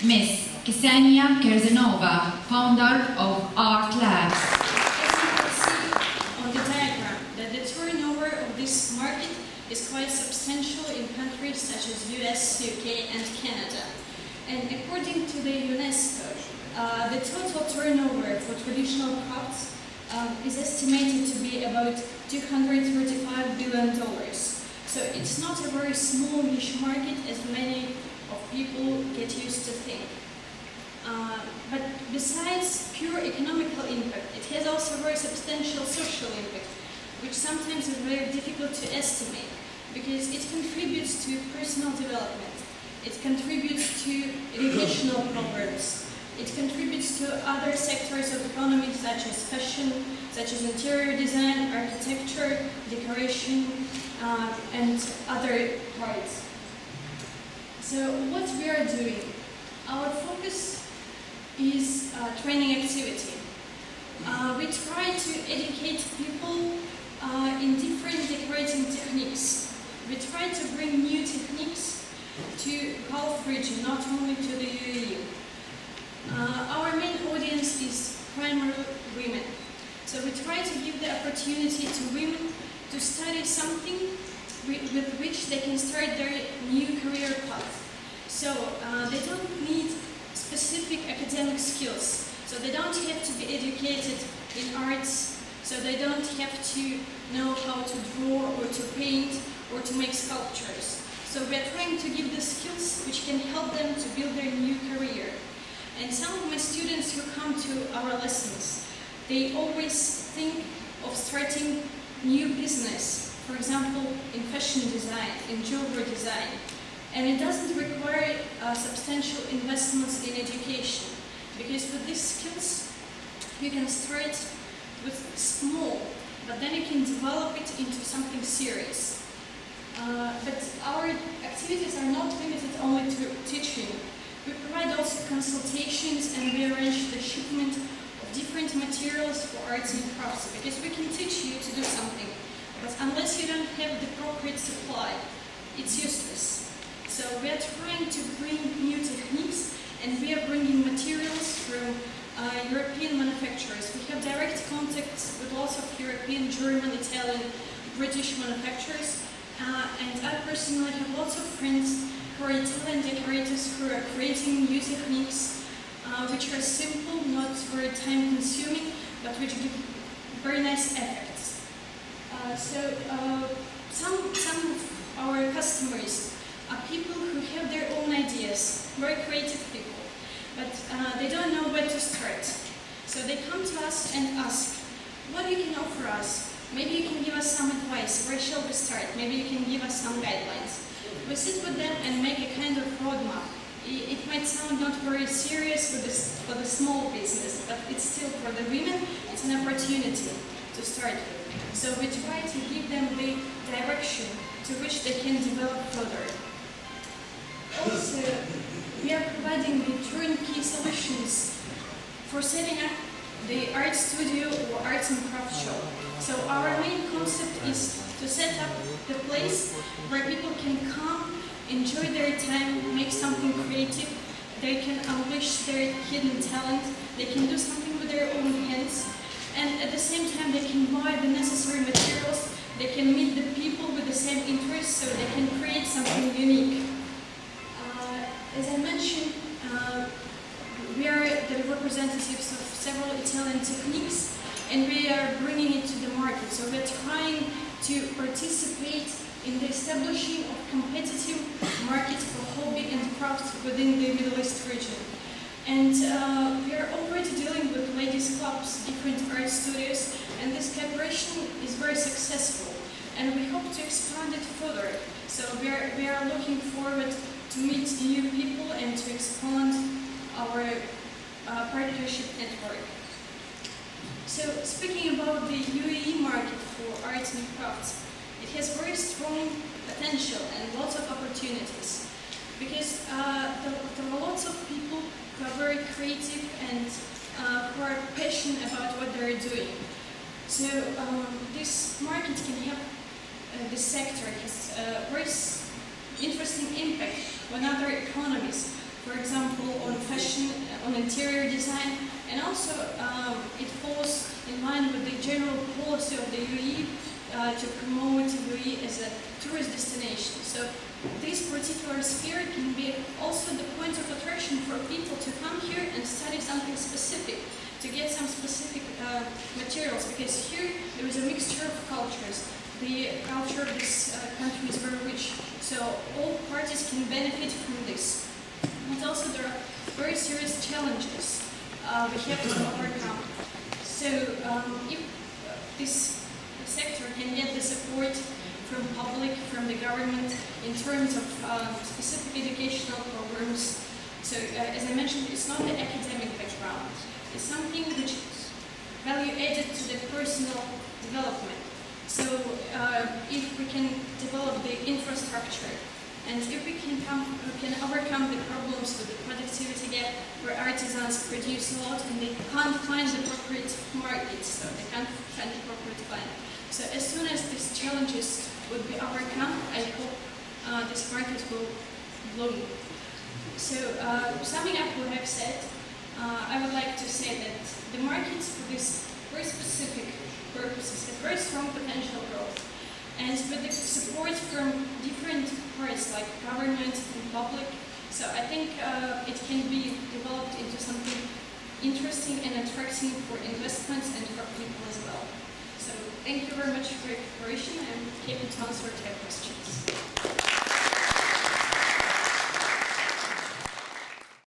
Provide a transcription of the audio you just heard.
Miss Kirsanova, founder of Art Labs. As you can see on the diagram, that the turnover of this market is quite substantial in countries such as US, UK and Canada. And according to the UNESCO, the total turnover for traditional crafts is estimated to be about $235 billion. So it's not a very small niche market as many of people get used to think. But besides pure economical impact, it has also very substantial social impact, which sometimes is very difficult to estimate because it contributes to personal development, it contributes to educational programs, it contributes to other sectors of economy such as fashion, such as interior design, architecture, decoration, and other parts. So what we are doing, our focus is training activity. We try to educate people in different decorating techniques. We try to bring new techniques to Gulf region, not only to the UAE. Our main audience is primarily women. So we try to give the opportunity to women to study something with which they can start their new career path. So they don't need specific academic skills. So they don't have to be educated in arts. So they don't have to know how to draw or to paint or to make sculptures. So we are trying to give the skills which can help them to build their new career. And some of my students who come to our lessons, they always think of starting new business, for example, in fashion design, in jewelry design. And it doesn't require substantial investments in education, because with these skills, you can start with small, but then you can develop it into something serious. But our activities are not limited only to teaching. We provide also consultations and we arrange the shipment of different materials for arts and crafts, because we can teach you to do something, but unless you don't have the appropriate supply, it's useless. So we are trying to bring new techniques and we are bringing materials from European manufacturers. We have direct contacts with lots of European, German, Italian, British manufacturers. And I personally have lots of friends who are Italian decorators who are creating new techniques which are simple, not very time consuming, but which give very nice effects. Some of our customers are people who have their own ideas, very creative people, but they don't know where to start. So they come to us and ask, what you can offer us? Maybe you can give us some advice, where shall we start? Maybe you can give us some guidelines. We sit with them and make a kind of roadmap. It might sound not very serious for the small business, but it's still for the women, it's an opportunity to start with. So we try to give them the direction to which they can develop further. Also, we are providing the turnkey solutions for setting up the art studio or arts and craft shop. So our main concept is to set up the place where people can come, enjoy their time, make something creative, they can unleash their hidden talent, they can do something with their own hands, and at the same time they can buy the necessary materials, they can meet the people with the same interests, so they can create something unique. As I mentioned, we are the representatives of several Italian techniques and we are bringing it to the market. So we are trying to participate in the establishing of competitive markets for hobby and craft within the Middle East region. And we are already dealing with ladies' clubs, different art studios, and this cooperation is very successful. And we hope to expand it further. So we are looking forward to meet new people and to expand our partnership network. So speaking about the UAE market for arts and crafts, it has very strong potential and lots of opportunities because there are lots of people who are very creative and who are passionate about what they're doing. So this market can help this sector has very interesting impact on other economies for example, on fashion, on interior design, and also it falls in line with the general policy of the UAE to promote UAE as a tourist destination. So this particular sphere can be also the point of attraction for people to come here and study something specific, to get some specific materials, because here there is a mixture of cultures. The culture of this country is very rich, so all parties can benefit from this. But also there are very serious challenges we have to overcome. So if this sector can get the support from public, from the government, in terms of specific educational programs. So as I mentioned, it's not the academic background. It's something which is value added to the personal development. So if we can develop the infrastructure, and if we can overcome the problems with the productivity gap, where artisans produce a lot and they can't find the appropriate market, so they can't find the appropriate client. So as soon as these challenges would be overcome, I hope this market will bloom. So summing up what I've said, I would like to say that the markets for these very specific purposes have very strong potential growth. And with the support from different parts like government and public, so I think it can be developed into something interesting and attracting for investments and for people as well. So thank you very much for your cooperation. I'm happy to answer your questions.